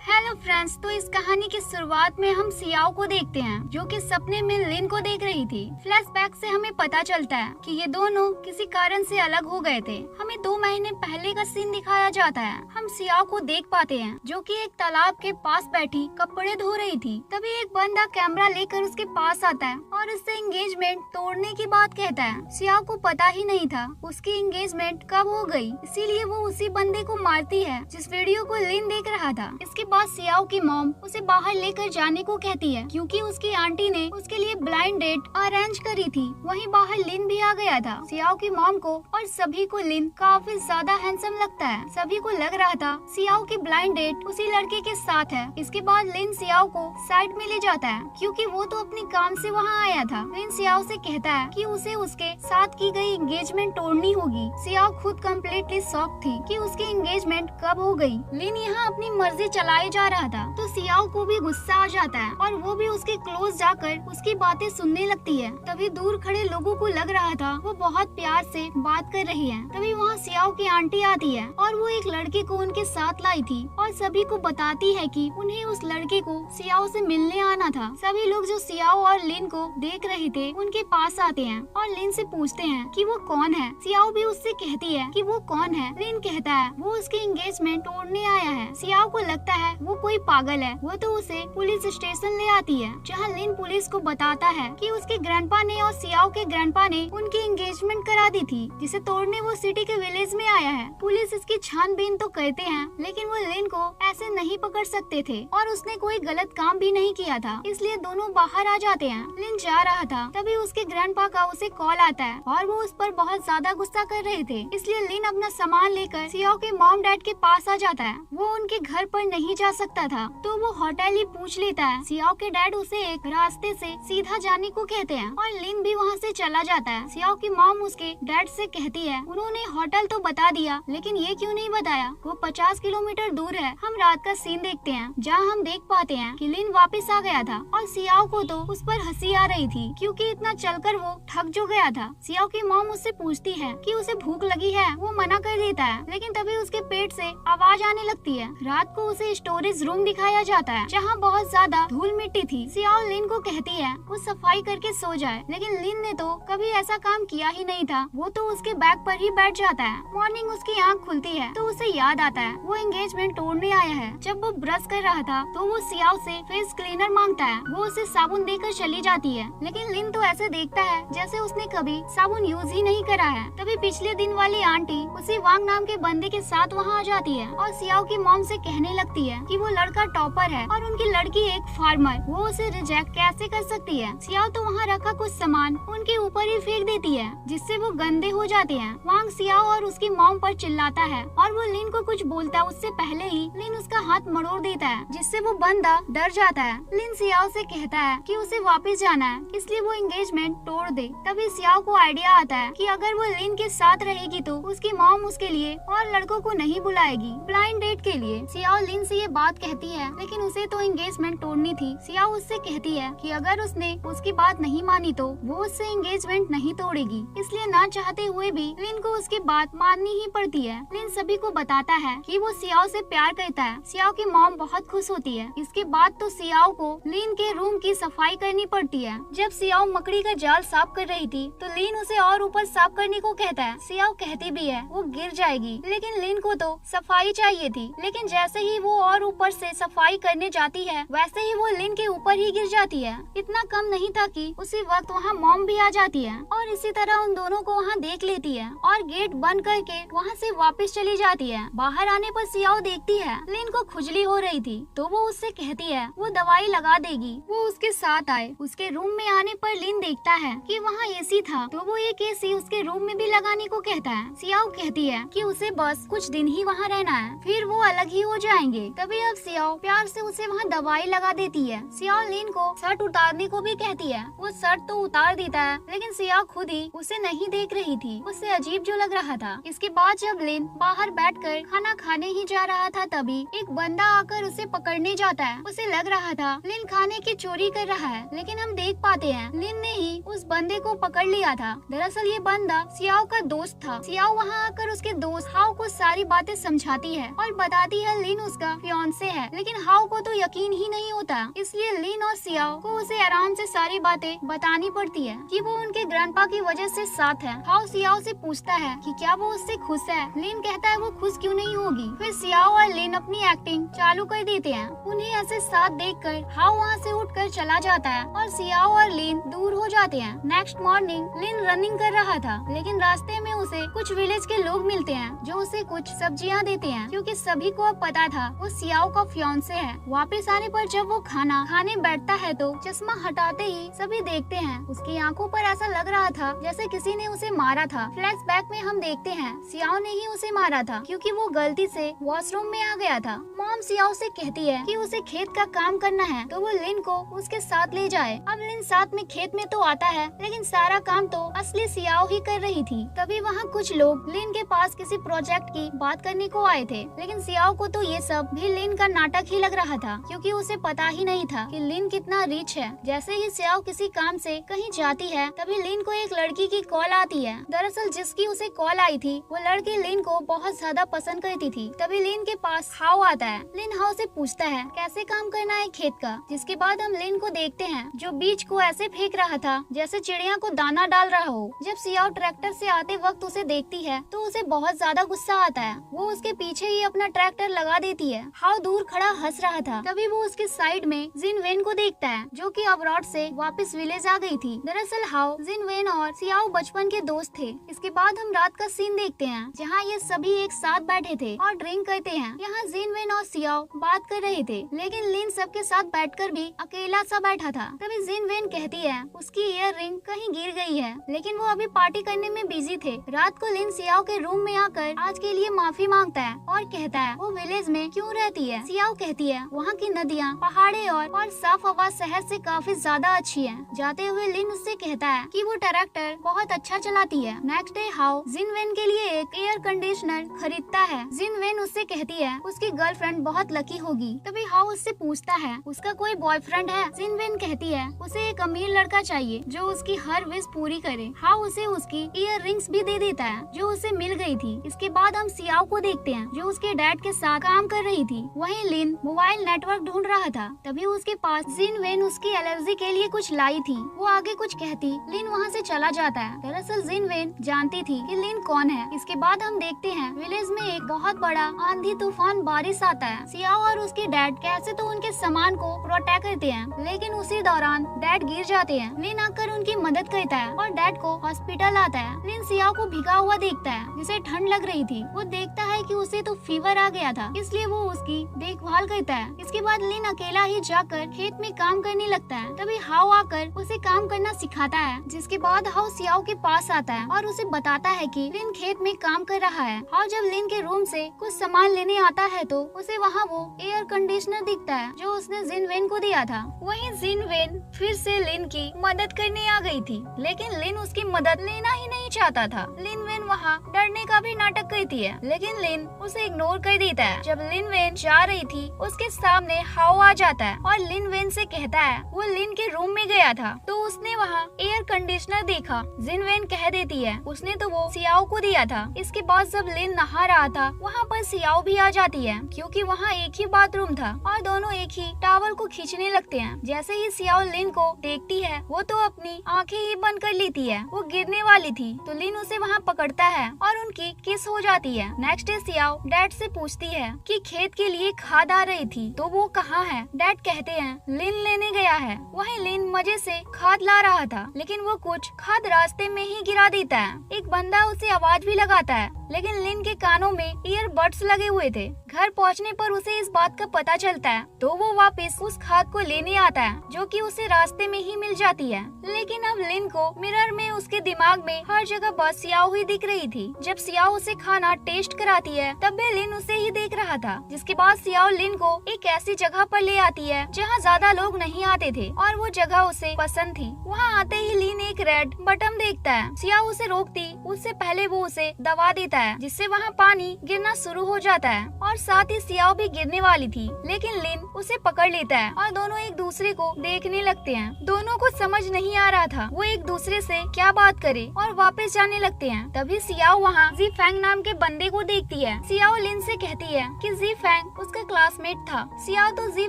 Hello friends, तो इस कहानी की शुरुआत में हम सियाओ को देखते हैं जो कि सपने में लिन को देख रही थी। फ्लैशबैक से हमें पता चलता है कि ये दोनों किसी कारण से अलग हो गए थे। हमें 2 महीने पहले का सीन दिखाया जाता है। हम सियाओ को देख पाते हैं जो कि एक तालाब के पास बैठी कपड़े धो रही थी। तभी एक बंदा कैमरा लेकर उसके पास आता है और उससे एंगेजमेंट तोड़ने की बात कहता है। सियाओ को पता ही नहीं था उसकी एंगेजमेंट कब हो गई, इसीलिए वो उसी बंदे को मारती है जिस वीडियो को लिन देख रहा था। इसके बाद सियाओ की मॉम उसे बाहर लेकर जाने को कहती है क्योंकि उसकी आंटी ने उसके लिए ब्लाइंड डेट अरेंज करी थी। वहीं बाहर लिन भी आ गया था। सियाओ की मॉम को और सभी को लिन काफी ज्यादा हैंडसम लगता है। सभी को लग रहा था सियाओ की ब्लाइंड डेट उसी लड़के के साथ है। इसके बाद लिन सियाओ को साइड में ले जाता है क्योंकि वो तो अपने काम से वहाँ आया था। लिन सियाओ से कहता है कि उसे उसके साथ की गई एंगेजमेंट तोड़नी होगी। सियाओ खुद कम्प्लीटली शॉक थी कि उसकी एंगेजमेंट कब हो गई। लिन यहाँ अपनी मर्जी चलाए जा रहा था तो सियाओ को भी गुस्सा आ जाता है और वो भी उसके क्लोज जाकर उसकी बातें सुनने लगती है। तभी दूर खड़े लोगों को लग रहा था वो बहुत प्यार से बात कर रही है। तभी वहाँ सियाओ की आंटी आती है और वो एक लड़के को उनके साथ लाई थी और सभी को बताती है कि उन्हें उस लड़के को सियाओ से मिलने आना था। सभी लोग जो सियाओ और लिन को देख रहे थे उनके पास आते हैं और लिन से पूछते हैं कि वो कौन है। सियाओ भी उससे कहती है कि वो कौन है। लिन कहता है वो उसकी एंगेजमेंट तोड़ने आया है। सियाओ को लगता है वो कोई पागल है। वो तो उसे पुलिस स्टेशन ले आती है जहाँ लिन पुलिस को बताता है कि उसके ग्रैंडपा ने और सियाओ के ग्रैंडपा ने उनकी एंगेजमेंट करा दी थी जिसे तोड़ने वो सिटी के विलेज में आया है। पुलिस इसकी छानबीन तो करते हैं लेकिन वो लिन को ऐसे नहीं पकड़ सकते थे और उसने कोई गलत काम भी नहीं किया था, इसलिए दोनों बाहर आ जाते हैं। लिन जा रहा था तभी उसके ग्रैंडपा का उसे कॉल आता है और वो उस पर बहुत ज्यादा गुस्सा कर रहे थे, इसलिए लिन अपना सामान लेकर सियाओ के मॉम डैड के पास आ जाता है। वो उनके घर पर नहीं जा सकता था तो वो होटल ही पूछ लेता है। सियाओ के डैड उसे एक रास्ते से सीधा जाने को कहते हैं और लिन भी वहाँ से चला जाता है। सियाओ की मॉम उसके डैड से कहती है उन्होंने होटल तो बता दिया लेकिन ये क्यों नहीं बताया वो 50 किलोमीटर दूर है। हम रात का सीन देखते हैं जहाँ हम देख पाते हैं कि लिन वापस आ गया था और सियाओ को तो उस पर हंसी आ रही थी क्योंकि इतना चलकर वो थक जो गया था। सियाओ की मॉम उससे पूछती है कि उसे भूख लगी है। वो मना कर देता है लेकिन तभी उसके पेट से आवाज आने लगती है। रात को उसे स्टोरेज रूम दिखाया जाता है जहाँ बहुत ज्यादा धूल मिट्टी थी। सियाओ लिन को कहती है वो सफाई करके सो जाए लेकिन लिन ने तो कभी ऐसा काम किया ही नहीं था। वो तो उसके बैग पर ही बैठ जाता है। मॉर्निंग उसकी आँख खुलती है तो उसे याद आता है वो एंगेजमेंट तोड़ने आया है। जब वो ब्रश कर रहा था तो वो सियाओ से फेस क्लीनर मांगता है। वो उसे साबुन देकर चली जाती है लेकिन लिन तो ऐसे देखता है जैसे उसने कभी साबुन यूज ही नहीं करा है। तभी पिछले दिन वाली आंटी उसी वांग नाम के बंदे के साथ वहाँ आ जाती है और सियाओ की मॉम से कहने लगती है कि वो लड़का टॉपर है और उनकी लड़की एक फार्मर, वो उसे रिजेक्ट कैसे कर सकती है। सियाओ तो वहाँ रखा कुछ सामान उनके ऊपर ही फेंक देती है जिससे वो गंदे हो जाते हैं। वांग सियाओ और उसकी मॉम पर चिल्लाता है और वो लिन को कुछ बोलता है उससे पहले ही लिन उसका हाथ मरोड़ देता है जिससे वो बंदा डर जाता है। लिन सियाओ से कहता है कि उसे वापस जाना है इसलिए वो एंगेजमेंट तोड़ दे। तभी सियाओ को आइडिया आता है कि अगर वो लिन के साथ रहेगी तो उसकी मॉम उसके लिए और लड़कों को नहीं बुलाएगी ब्लाइंड डेट के लिए। सियाओ लिन से ये बात कहती है लेकिन उसे तो एंगेजमेंट तोड़नी थी। सियाओ उससे कहती है कि अगर उसने उसकी बात नहीं मानी तो वो उससे एंगेजमेंट नहीं तोड़ेगी, इसलिए ना चाहते हुए भी लिन को उसकी बात माननी ही पड़ती है। लिन सभी को बताता है कि वो सियाओ से प्यार करता है। सियाओ की मॉम बहुत खुश होती है। इसके बाद तो सियाओ को लिन के रूम की सफाई करनी पड़ती है। जब सियाओ मकड़ी का जाल साफ कर रही थी तो लिन उसे और ऊपर साफ करने को कहता है। सियाओ कहती भी है वो गिर जाएगी लेकिन लिन को तो सफाई चाहिए थी, लेकिन जैसे ही वो और ऊपर से सफाई करने जाती है वैसे ही वो लिन के ऊपर ही गिर जाती है। इतना कम नहीं था कि उसी वक्त वहाँ मॉम भी आ जाती है और इसी तरह उन दोनों को वहाँ देख लेती है और गेट बंद करके वहाँ से वापस चली जाती है। बाहर आने पर सियाओ देखती है लिन को खुजली हो रही थी तो वो उससे कहती है वो दवाई लगा देगी। वो उसके साथ आए। उसके रूम में आने पर लिन देखता है कि वहाँ एसी था तो वो एक एसी उसके रूम में भी लगाने को कहता है। सियाओ कहती है कि उसे बस कुछ दिन ही वहाँ रहना है फिर वो अलग ही हो जाएंगे। तभी अब सियाओ प्यार से उसे वहाँ दवाई लगा देती है। सियाओ लिन को शर्ट उतारने को भी कहती है। वो शर्ट तो उतार देता है लेकिन सियाओ खुद ही उसे नहीं देख रही थी। उसे अजीब जो लग रहा था। इसके बाद जब लिन बाहर बैठकर खाना खाने ही जा रहा था तभी एक बंदा आकर उसे पकड़ने जाता है। उसे लग रहा था लिन खाने की चोरी कर रहा है लेकिन हम देख पाते हैं लिन ने ही उस बंदे को पकड़ लिया था। दरअसल ये बंदा सियाओ का दोस्त था। सियाओ वहाँ आकर उसके दोस्त हाओ को सारी बातें समझाती है और बताती है लिन उसका फियांसे फियांसे है, लेकिन हाउ को तो यकीन ही नहीं होता। इसलिए लिन और सियाओ को उसे आराम से सारी बातें बतानी पड़ती है कि वो उनके ग्रैंडपा की वजह से साथ है। हाउ सियाओ से पूछता है कि क्या वो उससे खुश है। लिन कहता है वो खुश क्यों नहीं होगी। फिर सियाओ और लिन अपनी एक्टिंग चालू कर देते हैं। उन्हें ऐसे साथ देखकर हाउ वहाँ से उठकर चला जाता है और सियाओ और लिन दूर हो जाते हैं। नेक्स्ट मॉर्निंग लिन रनिंग कर रहा था, लेकिन रास्ते में उसे कुछ विलेज के लोग मिलते हैं जो उसे कुछ सब्जियां देते हैं, क्योंकि सभी को अब पता था वो सियाओ का फियांसे है। वापस आने पर जब वो खाना खाने बैठता है तो चश्मा हटाते ही सभी देखते हैं उसकी आंखों पर ऐसा लग रहा था जैसे किसी ने उसे मारा था। फ्लैशबैक में हम देखते हैं सियाओ ने ही उसे मारा था, क्योंकि वो गलती से वॉशरूम में आ गया था। मॉम सियाओ से कहती है कि उसे खेत का काम करना है तो वो लिन को उसके साथ ले जाए। अब लिन साथ में खेत में तो आता है, लेकिन सारा काम तो असली सियाओ ही कर रही थी। तभी वहाँ कुछ लोग लिन के पास किसी प्रोजेक्ट की बात करने को आए थे, लेकिन सियाओ को तो ये सब भी लिन का नाटक ही लग रहा था, क्योंकि उसे पता ही नहीं था कि लिन कितना रिच है। जैसे ही सियाओ किसी काम से कहीं जाती है, तभी लिन को एक लड़की की कॉल आती है। दरअसल जिसकी उसे कॉल आई थी वो लड़की लिन को बहुत ज्यादा पसंद करती थी। तभी लिन के पास हाउ आता है। लिन हाउ से पूछता है कैसे काम करना है खेत का, जिसके बाद हम लिन को देखते हैं जो बीज को ऐसे फेंक रहा था जैसे चिड़िया को दाना डाल रहा हो। जब सियाओ ट्रैक्टर से आते वक्त उसे देखती है तो उसे बहुत ज्यादा गुस्सा आता है। वो उसके पीछे ही अपना ट्रैक्टर लगा देती है। हाउ दूर खड़ा हंस रहा था। तभी वो उसके साइड में जिन वेन को देखता है जो कि अब्रॉड से वापस विलेज आ गई थी। दरअसल हाउ, जिन वेन और सियाओ बचपन के दोस्त थे। इसके बाद हम रात का सीन देखते हैं जहाँ ये सभी एक साथ बैठे थे और ड्रिंक करते हैं। यहाँ जिन वेन और सियाओ बात कर रहे थे, लेकिन लिन सबके साथ बैठकर भी अकेला सा बैठा था। तभी जिन वेन कहती है उसकी ईयर रिंग कहीं गिर गई है, लेकिन वो अभी पार्टी करने में बिजी थे। रात को लिन सियाओ के रूम में आकर आज के लिए माफी मांगता है और कहता है वो विलेज में क्यों रहती है। सियाओ कहती है वहाँ की नदियाँ, पहाड़े और साफ हवा शहर से काफी ज्यादा अच्छी है। जाते हुए लिन उससे कहता है कि वो ट्रैक्टर बहुत अच्छा चलाती है। नेक्स्ट डे हाउ जिन वेन के लिए एक एयर कंडीशनर खरीदता है। जिन वेन उससे कहती है उसकी गर्लफ्रेंड बहुत लकी होगी। तभी हाउ उससे पूछता है उसका कोई बॉयफ्रेंड है। जिन वेन कहती है उसे एक अमीर लड़का चाहिए जो उसकी हर विश पूरी करे। हाउ उसे उसकी ईयर रिंग्स भी दे देता है जो उसे मिल गई थी। इसके बाद हम सियाओ को देखते हैं जो उसके डैड के साथ काम कर रही थी। वहीं लिन मोबाइल नेटवर्क ढूंढ रहा था। तभी उसके पास जिन वेन उसकी एलर्जी के लिए कुछ लाई थी। वो आगे कुछ कहती, लिन वहाँ से चला जाता है। दरअसल जिन वेन जानती थी कि लिन कौन है। इसके बाद हम देखते हैं विलेज में एक बहुत बड़ा आंधी तूफान बारिश आता है। सियाओ और उसके डैड कैसे तो उनके सामान को प्रोटेक्ट करते हैं, लेकिन उसी दौरान डैड गिर जाते हैं। लिन आकर उनकी मदद करता है और डैड को हॉस्पिटल आता है। लिन सियाओ को भीगा हुआ देखता है जिसे ठंड लग रही थी। वो देखता है कि उसे तो फीवर आ गया था, इसलिए वो उसकी देखभाल करता है। इसके बाद लिन अकेला ही जाकर खेत में काम करने लगता है। तभी हाउ आकर उसे काम करना सिखाता है। जिसके बाद हाउ सियाओ के पास आता है और उसे बताता है कि लिन खेत में काम कर रहा है। हाउ जब लिन के रूम से कुछ सामान लेने आता है तो उसे वहाँ वो एयर कंडीशनर दिखता है जो उसने जिन वेन को दिया था। वहीं जिन वेन फिर से लिन की मदद करने आ गई थी, लेकिन लिन उसकी मदद लेना ही नहीं चाहता था। लिन वेन वहाँ डरने का भी नाटक करती है, लेकिन लिन उसे इग्नोर कर देता है। जब लिन वेन जा रही थी उसके सामने हाउ आ जाता है और लिन वेन से कहता है वो लिन के रूम में गया था तो उसने वहाँ एयर कंडीशनर देखा। जिन वेन कह देती है उसने तो वो सियाओ को दिया था। इसके बाद जब लिन नहा रहा था वहाँ पर सियाओ भी आ जाती है, क्योंकि वहाँ एक ही बाथरूम था और दोनों एक ही टॉवल को खींचने लगते हैं। जैसे ही सियाओ लिन को देखती है वो तो अपनी आंखें ही बंद कर लेती है। वो गिरने वाली थी तो लिन उसे वहाँ पकड़ता है और उनकी किस हो जाती है। नेक्स्ट डे सियाओ डैड से पूछती है कि खेत के लिए खाद आ रही थी तो वो कहाँ है। डैड कहते हैं लिन लेने गया है। वहीं लिन मजे से खाद ला रहा था, लेकिन वो कुछ खाद रास्ते में ही गिरा देता है। एक बंदा उसे आवाज भी लगाता है, लेकिन लिन के कानों में ईयरबड्स लगे हुए थे। घर पहुंचने पर उसे इस बात का पता चलता है तो वो वापस उस खाद को लेने आता है जो कि उसे रास्ते में ही मिल जाती है। लेकिन अब लिन को मिरर में उसके दिमाग में हर जगह बस सियाओ ही दिख रही थी। जब सियाओ उसे खाना टेस्ट कराती है तब भी लिन उसे ही देख रहा था। जिसके बाद सियाओ लिन को एक ऐसी जगह पर ले आती है जहाँ ज्यादा लोग नहीं आते थे और वो जगह उसे पसंद थी। वहाँ आते ही लिन एक रेड बटन देखता है। सियाओ उसे रोकती उससे पहले वो उसे दबा देता है, जिससे वहाँ पानी गिरना शुरू हो जाता है और साथ ही सियाओ भी गिरने वाली थी, लेकिन लिन उसे पकड़ लेता है और दोनों एक दूसरे को देखने लगते हैं। दोनों को समझ नहीं आ रहा था वो एक दूसरे से क्या बात करे और वापस जाने लगते हैं। तभी सियाओ वहाँ जी फैंग नाम के बंदे को देखती है। सियाओ लिन से कहती है कि जी फैंग उसका क्लासमेट था। सियाओ तो जी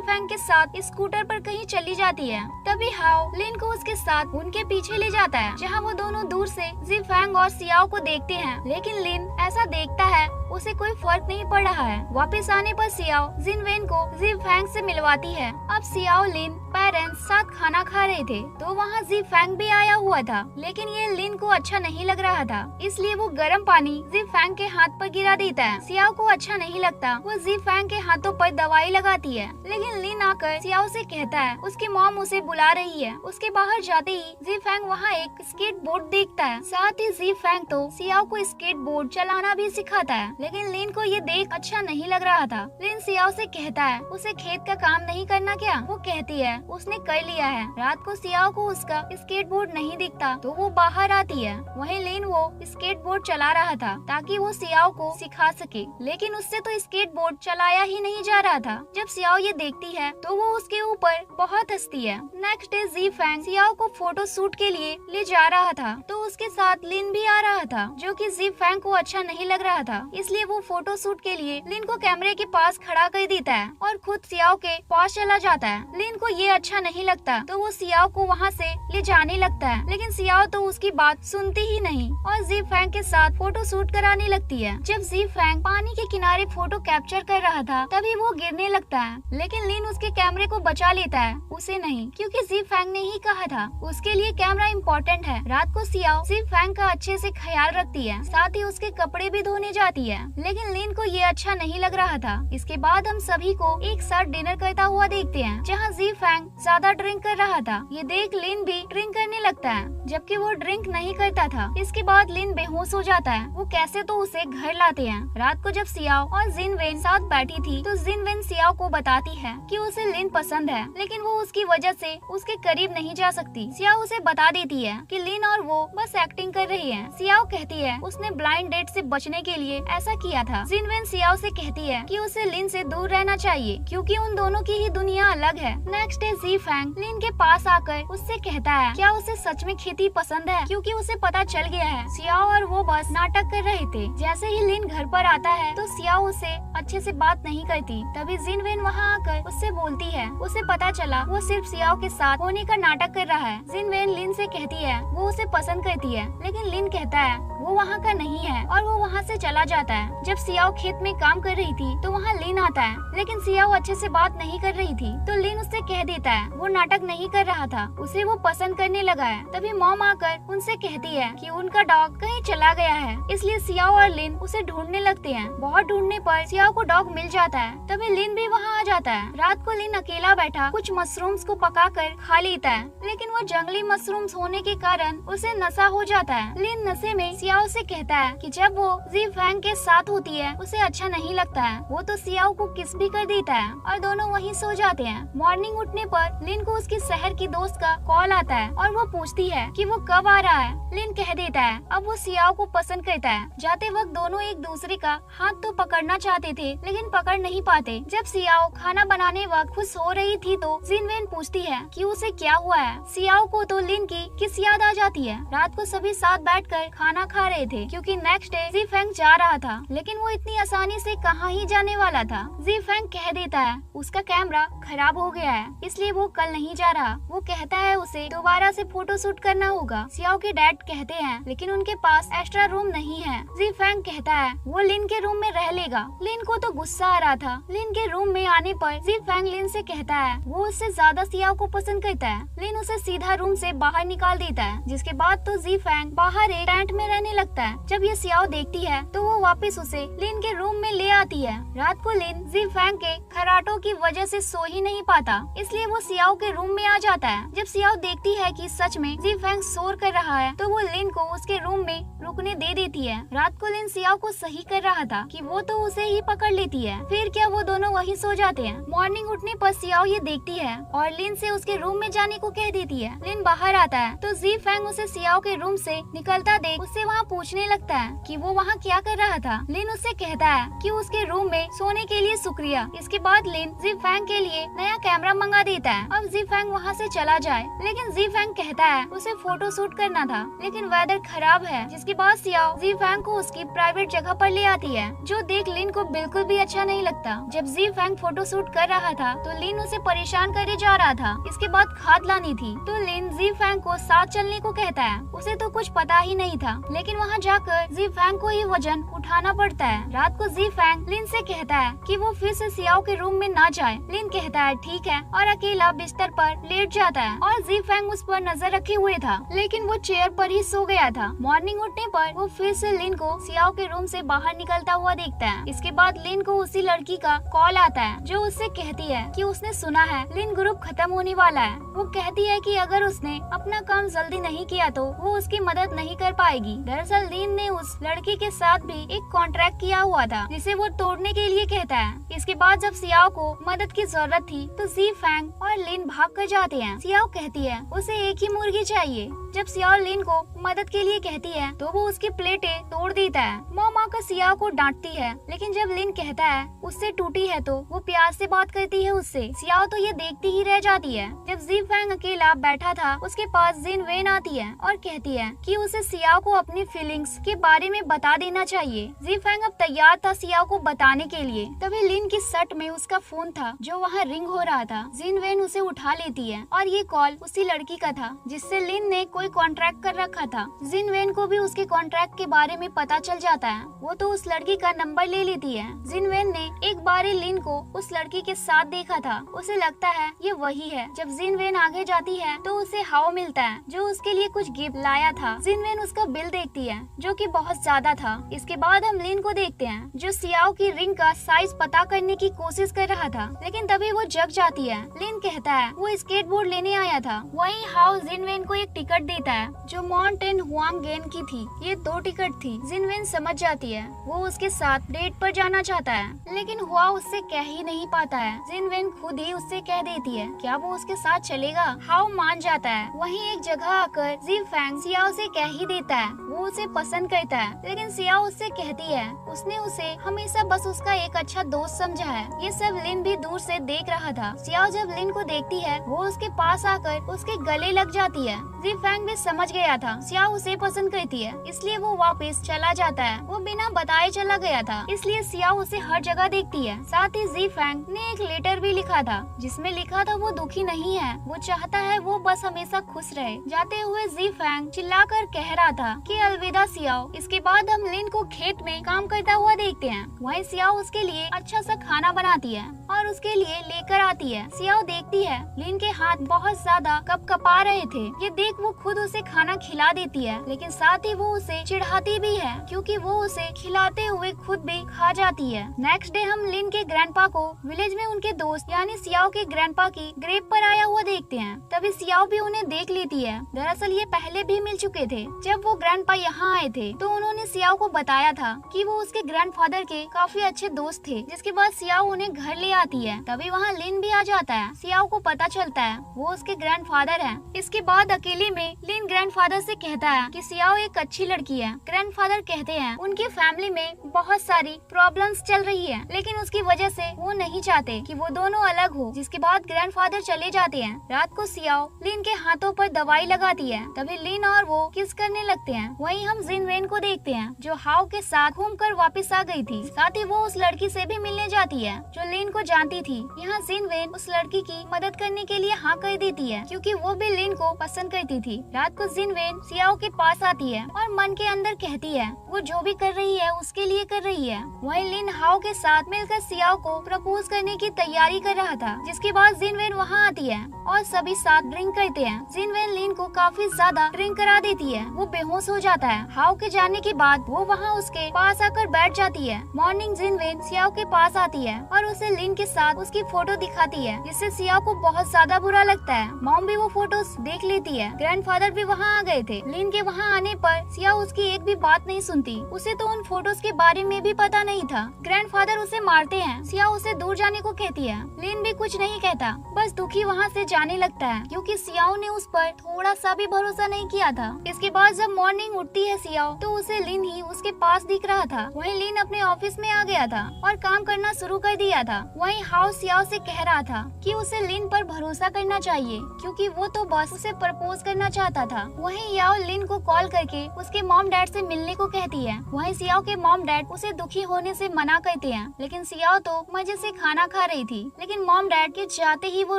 फैंग के साथ स्कूटर पर कहीं चली जाती है। तभी हाओ लिन को उसके साथ उनके पीछे ले जाता है, जहाँ वो दोनों दूर से जी फैंग और सियाओ को देखते हैं। लेकिन लिन ऐसा देखता है, उसे कोई फर्क नहीं पड़ रहा है। वापस आने पर सियाओ जिनवेन को जी फैंग से मिलवाती है। अब सियाओ लिन पेरेंट्स साथ खाना खा रहे थे तो वहाँ जी फैंग भी आया हुआ था, लेकिन ये लिन को अच्छा नहीं लग रहा था, इसलिए वो गर्म पानी जी फैंग के हाथ पर गिरा देता है। सियाओ को अच्छा नहीं लगता, वो जी फैंग के हाथों पर दवाई लगाती है। लेकिन लिन आकर सियाओ से कहता है उसकी मॉम उसे बुला रही है। उसके बाहर जाते ही जी फैंग वहाँ एक स्केट बोर्ड देखता है। साथ ही जी फैंग तो सियाओ को स्केट बोर्ड चलाना भी सिखाता है। लेकिन लिन को ये देख अच्छा नहीं लग रहा था। लिन सियाओ से कहता है उसे खेत का काम नहीं करना क्या? वो कहती है उसने कर लिया है। रात को सियाओ को उसका स्केट बोर्ड नहीं दिखता तो वो बाहर आती है। वहीं लिन वो स्केट बोर्ड चला रहा था ताकि वो सियाओ को सिखा सके, लेकिन उससे तो स्केट बोर्ड चलाया ही नहीं जा रहा था। जब सियाओ ये देखती है तो वो उसके ऊपर बहुत हंसती है। नेक्स्ट डे जी फैंग सियाओ को फोटो शूट के लिए ले जा रहा था तो उसके साथ लिन भी आ रहा था, जो कि जी फैंग को अच्छा नहीं लग रहा था। इसलिए वो फोटो शूट के लिए लिन को कैमरे के पास खड़ा कर देता है और खुद सियाओ के पास चला जाता है। लिन को ये अच्छा नहीं लगता तो वो सियाओ को वहाँ से ले जाने लगता है, लेकिन सियाओ तो उसकी बात सुनती ही नहीं और जी फैंग के साथ फोटो शूट कराने लगती है। जब जी फैंग पानी के किनारे फोटो कैप्चर कर रहा था तभी वो गिरने लगता है, लेकिन लिन उसके कैमरे को बचा लेता है, उसे नहीं, क्योंकि जी फैंग ने ही कहा था उसके लिए कैमरा इम्पोर्टेंट है। रात को सियाओ जी फैंग का अच्छे से ख्याल रखती है, साथ ही उसके कपड़े भी धोने जाती है। लेकिन लिन को ये अच्छा नहीं लग रहा था। इसके बाद हम सभी को एक साथ डिनर करता हुआ देखते हैं, जहाँ जी फैंग ज्यादा ड्रिंक कर रहा था। ये देख लिन भी ड्रिंक करने लगता है, जबकि वो ड्रिंक नहीं करता था। इसके बाद लिन बेहोश हो जाता है। वो कैसे तो उसे घर लाते हैं। रात को जब सियाओ और जिनवेन साथ बैठी थी तो जिनवेन सियाओ को बताती है कि उसे लिन पसंद है, लेकिन वो उसकी वजह से उसके करीब नहीं जा सकती। सियाओ उसे बता देती है कि लिन और वो बस एक्टिंग कर रही है। सियाओ कहती है उसने ब्लाइंड डेट से बचने के लिए ऐसा किया था। जिनवेन सियाओ से कहती है कि उसे लिन से दूर रहना चाहिए, क्योंकि उन दोनों की ही दुनिया अलग है। नेक्स्ट डे जी फैंग लिन के पास आकर उससे कहता है क्या उसे सच में खेती पसंद है, क्योंकि उसे पता चल गया है सियाओ और वो बस नाटक कर रहे थे। जैसे ही लिन घर पर आता है तो सियाओ उसे अच्छे से बात नहीं करती। तभी जिनवेन वहाँ आकर उससे बोलती है उसे पता चला वो सिर्फ सियाओ के साथ होने का नाटक कर रहा है। जिनवेन लिन से कहती है वो उसे पसंद करती है, लेकिन लिन कहता है वो वहाँ का नहीं है और वो वहाँ से चला जाता है। जब सियाओ खेत में काम कर रही थी तो वहाँ लिन आता है, लेकिन सियाओ अच्छे से बात नहीं कर रही थी तो लिन उससे कह देता है वो नाटक नहीं कर रहा था, उसे वो पसंद करने लगा है। तभी मॉम आकर उनसे कहती है कि उनका डॉग कहीं चला गया है, इसलिए सियाओ और लिन उसे ढूंढने लगते हैं। बहुत ढूंढने पर सियाओ को डॉग मिल जाता है। तभी लिन भी वहाँ आ जाता है। रात को लिन अकेला बैठा कुछ मशरूम्स को पकाकर खा लेता है, लेकिन वो जंगली मशरूम्स होने के कारण उसे नशा हो जाता है। लिन नशे में सियाओ से कहता है कि जब वो जी फैंग के साथ होती है उसे अच्छा नहीं लगता है। वो तो सियाओ को किस भी कर देता है और दोनों वहीं सो जाते हैं। मॉर्निंग उठने पर लिन को उसकी शहर की दोस्त का कॉल आता है और वो पूछती है कि वो कब आ रहा है। लिन कह देता है अब वो सियाओ को पसंद करता है। जाते वक्त दोनों एक दूसरे का हाथ तो पकड़ना चाहते थे, लेकिन पकड़ नहीं पाते। जब सियाओ खाना बनाने वक्त खुश हो रही थी तो जिनवेन पूछती है कि उसे क्या हुआ है। सियाओ को तो लिन की किस याद आ जाती है। रात को सभी साथ बैठकर खाना खा रहे थे, क्योंकि नेक्स्ट डे जी फैंग जा रहा था, लेकिन वो इतनी आसानी से कहाँ ही जाने वाला था। जी फैंग कह देता है उसका कैमरा खराब हो गया है, इसलिए वो कल नहीं जा रहा। वो कहता है उसे दोबारा से फोटो शूट करना होगा। सियाओ के डैड कहते हैं लेकिन उनके पास एक्स्ट्रा रूम नहीं है। जी फैंग कहता है वो लिन के रूम में रह लेगा। लिन को तो गुस्सा आ रहा था। लिन के रूम में आने पर जी फैंग लिन से कहता है वो उससे ज्यादा सियाओ को पसंद करता है। लिन उसे सीधा रूम से बाहर निकाल देता है, जिसके बाद तो जी फैंग बाहर एक टेंट में रहने लगता है। जब ये सियाओ देखती है तो वो वापस उसे लिन के रूम में ले आती है। रात को लिन जी फैंग के खराटों की वजह से सो ही नहीं पाता, इसलिए वो सियाओ के रूम में आ जाता है। जब सियाओ देखती है कि सच में जी फैंग शोर कर रहा है तो वो लिन को उसके रूम में रुकने दे देती है। रात को लिन सियाओ को सही कर रहा था कि वो तो उसे ही पकड़ लेती है, फिर क्या वो दोनों वहीं सो जाते हैं। मॉर्निंग उठने पर सियाओ ये देखती है और लिन से उसके रूम में जाने को कह देती है। लिन बाहर आता है तो जी फैंग उसे सियाओ के रूम से निकलता देख उससे वहाँ पूछने लगता है कि वो वहाँ क्या कर रहा था। लिन उससे कहता है कि उसके रूम में सोने के लिए शुक्रिया। इसके बाद लिन जी फैंग के लिए नया कैमरा मंगा देता है। अब जी फैंग वहाँ से चला जाए, लेकिन जी फैंग कहता है उसे फोटो शूट करना था, लेकिन वेदर खराब है, जिसकी इसके बाद सियाओ जीफैंग को उसकी प्राइवेट जगह पर ले आती है, जो देख लिन को बिल्कुल भी अच्छा नहीं लगता। जब जीफैंग फोटो शूट कर रहा था तो लिन उसे परेशान करे जा रहा था। इसके बाद खाद लानी थी तो लिन जीफैंग को साथ चलने को कहता है। उसे तो कुछ पता ही नहीं था, लेकिन वहाँ जाकर जीफैंग को ही वजन उठाना पड़ता है। रात को जीफैंग लिन से कहता है कि वो फिर से सियाओ के रूम में ना जाए। लिन कहता है ठीक है और अकेला बिस्तर पर लेट जाता है और जीफैंग उस पर नजर रखे हुए था, लेकिन वो चेयर पर ही सो गया था। मॉर्निंग उठने पर वो फिर से लिन को सियाओ के रूम से बाहर निकलता हुआ देखता है। इसके बाद लिन को उसी लड़की का कॉल आता है, जो उससे कहती है कि उसने सुना है लिन ग्रुप खत्म होने वाला है। वो कहती है कि अगर उसने अपना काम जल्दी नहीं किया तो वो उसकी मदद नहीं कर पाएगी। दरअसल लिन ने उस लड़की के साथ भी एक कॉन्ट्रैक्ट किया हुआ था, जिसे वो तोड़ने के लिए कहता है। इसके बाद जब सियाओ को मदद की जरूरत थी तो जीफैंग और लिन भाग कर जाते हैं। सियाओ कहती है उसे एक ही मुर्गी चाहिए। जब सियाओ लिन को मदद के लिए कहती है तो वो उसकी प्लेटें तोड़ देता है। मॉम आकर सियाओ को डांटती है, लेकिन जब लिन कहता है उससे टूटी है तो वो प्यार से बात करती है उससे। सियाओ तो ये देखती ही रह जाती है। जब जीफैंग अकेला बैठा था उसके पास जिन वेन आती है और कहती है कि उसे सियाओ को अपनी फीलिंग्स के बारे में बता देना चाहिए। जीफैंग अब तैयार था सियाओ को बताने के लिए। तभी लिन की शर्ट में उसका फोन था जो वहाँ रिंग हो रहा था। जिन वेन उसे उठा लेती है और ये कॉल उसी लड़की का था जिससे लिन ने कोई कॉन्ट्रैक्ट कर रखा था। जिन वेन को भी उसके कॉन्ट्रैक्ट के बारे में पता चल जाता है। वो तो उस लड़की का नंबर ले लेती है। जिन वेन ने एक बार ही लिन को उस लड़की के साथ देखा था। उसे लगता है ये वही है। जब जिन वेन आगे जाती है तो उसे हाओ मिलता है, जो उसके लिए कुछ गिफ्ट लाया था। जिन वेन उसका बिल देखती है जो कि बहुत ज्यादा था। इसके बाद हम लिन को देखते हैं जो सियाओ की रिंग का साइज पता करने की कोशिश कर रहा था, लेकिन तभी वो जग जाती है। लिन कहता है वो स्केटबोर्ड लेने आया था। वहीं हाओ जिन वेन को एक टिकट देता है जो माउंट एंड हुआंगगेन की थी। ये 2 टिकट थी। जिन वेन समझ जाती है वो उसके साथ डेट पर जाना चाहता है, लेकिन हुआ उससे कह ही नहीं पाता है। जिन वेन खुद ही उससे कह देती है क्या वो उसके साथ चलेगा। हाओ मान जाता है। वहीं एक जगह आकर जीफैंग सियाओ से कह ही देता है वो उसे पसंद करता है, लेकिन सियाओ उससे कहती है उसने उसे हमेशा बस उसका एक अच्छा दोस्त समझा है। ये सब लिन भी दूर से देख रहा था। सियाओ जब लिन को देखती है वो उसके पास आकर उसके गले लग जाती है। जीफैंग भी समझ गया था सियाओ उसे पसंद करती है, इसलिए वो वापस चला जाता है। वो बिना बताए चला गया था, इसलिए सियाओ उसे हर जगह देखती है। साथ ही जीफैंग ने एक लेटर भी लिखा था जिसमें लिखा था वो दुखी नहीं है, वो चाहता है वो बस हमेशा खुश रहे। जाते हुए जीफैंग चिल्लाकर कह रहा था कि अलविदा सियाओ। इसके बाद हम लिन को खेत में काम करता हुआ देखते हैं। वहीं सियाओ उसके लिए अच्छा सा खाना बनाती है और उसके लिए लेकर आती है। सियाओ देखती है लिन के हाथ बहुत ज्यादा कपकपा रहे थे। ये देख वो खुद उसे खाना खिला देती है, लेकिन साथ ही वो उसे चिढ़ाती भी है क्योंकि वो उसे खिलाते हुए खुद भी खा जाती है। नेक्स्ट डे हम लिन के ग्रैंडपा को विलेज में उनके दोस्त यानी सियाओ के ग्रैंडपा की ग्रेव पर आया हुआ देखते हैं। तभी सियाओ भी उन्हें देख लेती है। दरअसल ये पहले भी मिल चुके थे। जब वो ग्रैंडपा यहाँ आए थे तो उन्होंने सियाओ को बताया था कि वो उसके ग्रैंडफादर के काफी अच्छे दोस्त थे। जिसके बाद सियाओ उन्हें घर ले आती है। तभी वहाँ लिन भी आ जाता है। सियाओ को पता चलता है वो उसके ग्रैंडफादर हैं। इसके बाद अकेले में लिन ग्रैंडफादर से कहता है कि सियाओ एक अच्छी लड़की है। ग्रैंडफादर कहते हैं उनकी फैमिली में बहुत सारी प्रॉब्लम्स चल रही है, लेकिन उसकी वजह से वो नहीं चाहते कि वो दोनों अलग हो। जिसके बाद ग्रैंडफादर चले जाते हैं। रात को सियाओ लिन के हाथों पर दवाई लगाती है। तभी लिन और वो किस करने लगते हैं। वहीं हम जिन वेन को देखते हैं जो हाओ के साथ घूमकर वापस आ गई थी। साथ ही वो उस लड़की से भी मिलने जाती है जो लिन को जानती थी। यहाँ जिन वेन उस लड़की की मदद करने के लिए हाँ कर देती है क्योंकि वो भी लिन को पसंद करती थी। रात को जिन वेन सियाओ के पास आती है और मन के अंदर कहती है वो जो भी कर रही है उसके लिए कर रही है। वहीं लिन हाओ के साथ मिलकर सियाओ को प्रपोज करने की तैयारी कर रहा था। जिसके बाद जिन वेन वहाँ आती है और सभी साथ ड्रिंक करते हैं। जिन वेन लिन को काफी ज्यादा ड्रिंक करा देती है। वो बेहोश हो जाता है। हाओ के जाने के बाद वो वहाँ उसके पास आकर बैठ जाती है। मॉर्निंग जिन वेन सियाओ के पास आती है और उसे लिन के साथ उसकी फोटो दिखाती है, जिससे सियाओ को बहुत ज्यादा बुरा लगता है। मॉम भी वो फोटोज देख लेती है। ग्रैंडफादर भी वहाँ आ गए थे। लिन के वहाँ आने पर सियाओ उसकी एक भी बात नहीं सुनती। उसे तो उन फोटोज के बारे में भी पता नहीं था। ग्रैंडफादर उसे मारते हैं। सियाओ उसे दूर जाने को कहती है। लिन भी कुछ नहीं कहता, बस दुखी वहाँ से जाने लगता है क्योंकि सियाओ ने उस पर थोड़ा सा भी भरोसा नहीं किया था। इसके बाद जब मॉर्निंग उठती है सियाओ तो उसे लिन ही उसके पास दिख रहा था। वहीं लिन अपने ऑफिस में आ गया था और काम करना शुरू कर दिया था। वहीं हाओ सियाओ से कह रहा था कि उसे लिन पर भरोसा करना चाहिए क्योंकि वो तो बस उसे प्रपोज करना चाहता था। वहीं याओ लिन को कॉल करके उसके मॉम डैड से मिलने को कहती है। वहीं सियाओ के मॉम डैड उसे दुखी होने से मना करते हैं, लेकिन सियाओ तो मजे से खाना खा रही थी। लेकिन मॉम डैड के जाते ही वो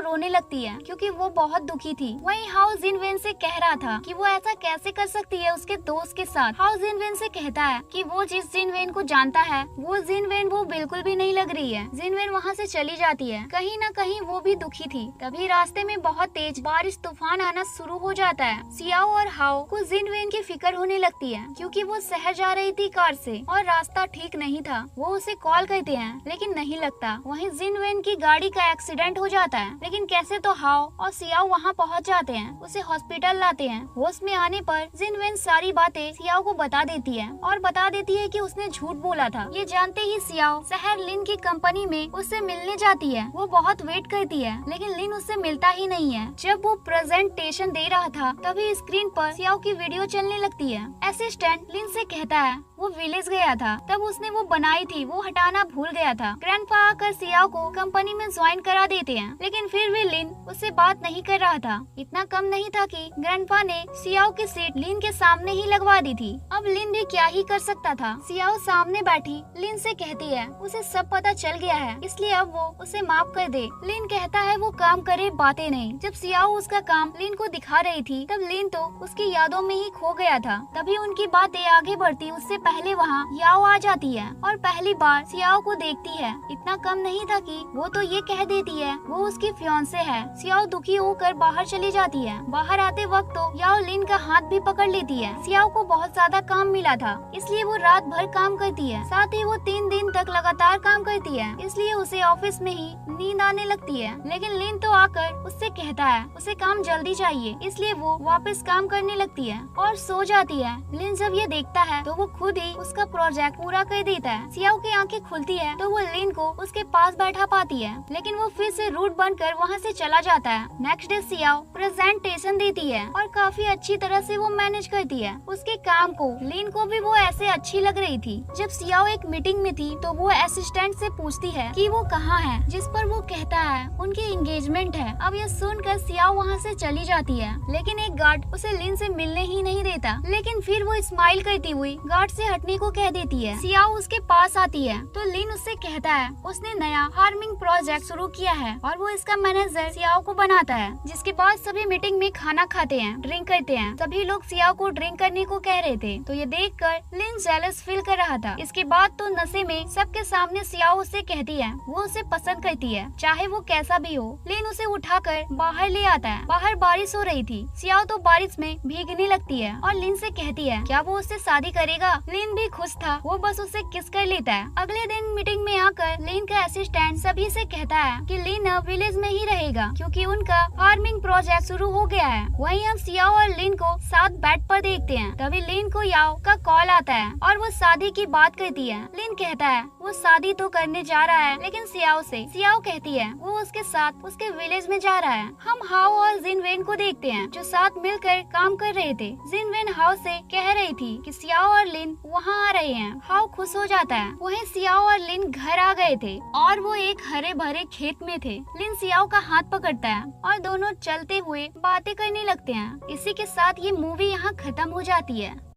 रोने लगती है क्योंकि वो बहुत दुखी थी। वहीं हाओ जिनवेन से कह रहा था कि वो ऐसा कैसे कर सकती है उसके दोस्त के साथ। हाओ जिनवेन से कहता है कि वो जिस जिनवेन को जानता है वो जिनवेन वो बिल्कुल भी नहीं लग रही है। जिनवेन वहाँ से चली जाती है। कहीं न कहीं वो भी दुखी थी। तभी रास्ते में बहुत तेज बारिश तूफान आना शुरू हो जाता है। सियाओ और हाओ को जिनवेन की फिक्र होने लगती है क्योंकि वो शहर जा रही थी कार से और रास्ता ठीक नहीं था। वो उसे कॉल करते हैं लेकिन नहीं लगता। वहीं जिनवेन की गाड़ी का एक्सीडेंट हो जाता है, लेकिन कैसे तो हाओ और सियाओ वहाँ पहुँच जाते हैं, उसे हॉस्पिटल लाते हैं। होश में आने पर जिनवेन सारी बातें सियाओ को बता देती है और बता देती है कि उसने झूठ बोला था। ये जानते ही सियाओ शहर लिन की कंपनी में उससे मिलने जाती है। वो बहुत वेट करती है लेकिन लिन उससे मिलता ही नहीं है। जब वो प्रेजेंटेशन दे रहा था तभी स्क्रीन पर सियाओ की वीडियो चलने लगती है। असिस्टेंट लिन से कहता है वो विलेज गया था, तब उसने वो बनाई थी वो हटाना भूल गया था। ग्रैंडपा आकर सियाओ को कंपनी में ज्वाइन करा देते हैं, लेकिन फिर भी लिन उससे बात नहीं कर रहा था। इतना कम नहीं था कि ग्रैंडपा ने सियाओ की सीट लिन के सामने ही लगवा दी थी। अब लिन भी क्या ही कर सकता था। सियाओ सामने बैठी लिन से कहती है उसे सब पता चल गया है, इसलिए अब वो उसे माफ कर दे। लिन कहता है वो काम करे बातें नहीं। जब सियाओ उसका काम लिन को दिखा रही थी तब लिन तो उसकी यादों में ही खो गया था। तभी उनकी बातें आगे बढ़ती उससे पहले वहाँ याओ आ जाती है और पहली बार सियाओ को देखती है। इतना कम नहीं था कि वो तो ये कह देती है वो उसकी फियांसे है। सियाओ दुखी होकर बाहर चली जाती है। बाहर आते वक्त तो याओ लिन का हाथ भी पकड़ लेती है। सियाओ को बहुत ज्यादा काम मिला था इसलिए वो रात भर काम करती है। साथ ही वो 3 दिन तक लगातार काम करती है, इसलिए उसे ऑफिस में ही नींद आने लगती है। लेकिन लिन तो आकर उससे कहता है उसे काम जल्दी चाहिए, इसलिए वो वापस काम करने लगती है और सो जाती है। लिन जब ये देखता है तो वो खुद ही उसका प्रोजेक्ट पूरा कर देता है। सियाओ की आंखें खुलती है तो वो लिन को उसके पास बैठा पाती है, लेकिन वो फिर से रूड बनकर वहाँ से चला जाता है। नेक्स्ट डे सियाओ प्रेजेंटेशन देती है और काफी अच्छी तरह से वो मैनेज करती है उसके काम को। लिन को भी वो ऐसे अच्छी लग रही थी। जब सियाओ एक मीटिंग में थी तो वो असिस्टेंट से पूछती है कि वो कहाँ है, जिस पर वो कहता है उनकी एंगेजमेंट है। अब ये सुनकर सियाओ वहाँ से चली जाती है, लेकिन एक गार्ड उसे लिन से मिलने ही नहीं देता। लेकिन फिर वो स्माइल करती हुई गार्ड से हटने को कह देती है। सियाओ उसके पास आती है तो लिन उससे कहता है उसने नया फार्मिंग प्रोजेक्ट शुरू किया है और वो इसका मैनेजर सियाओ को बनाता है। जिसके बाद सभी मीटिंग में खाना खाते हैं, ड्रिंक करते हैं। सभी लोग सियाओ को ड्रिंक करने को कह रहे थे तो ये देखकर लिन जेलस फील कर रहा था। इसके बाद तो नशे में सबके सामने सियाओ उसे कहती है वो उसे पसंद करती है, चाहे वो कैसा भी हो। लिन उसे उठाकर बाहर ले आता है। बाहर बारिश हो रही थी। सियाओ तो बारिश में भीगने लगती है और लिन से कहती है क्या वो उससे शादी करेगा। लिन भी खुश था, वो बस उसे किस कर लेता है। अगले दिन मीटिंग में आकर लिन का असिस्टेंट सभी से कहता है कि लिन अब विलेज में ही रहेगा क्योंकि उनका फार्मिंग प्रोजेक्ट शुरू हो गया है। वहीं हम सियाओ और लिन को साथ बेड पर देखते हैं। तभी लिन को याओ का कॉल आता है और वो शादी की बात करती है। लिन कहता है वो शादी तो करने जा रहा है, लेकिन सियाओ से। सियाओ कहती है वो उसके साथ उसके विलेज में जा रहा है। हम हाओ और जिनवेन को देखते हैं जो साथ मिलकर काम कर रहे थे। जिनवेन हाओ से कह रही थी कि सियाओ और लिन वहाँ आ रहे हैं। हाओ खुश हो जाता है। वहीं सियाओ और लिन घर आ गए थे और वो एक हरे भरे खेत में थे। लिन सियाओ का हाथ पकड़ता है और दोनों चलते हुए बातें करने लगते हैं। इसी के साथ ये मूवी यहाँ खत्म हो जाती है।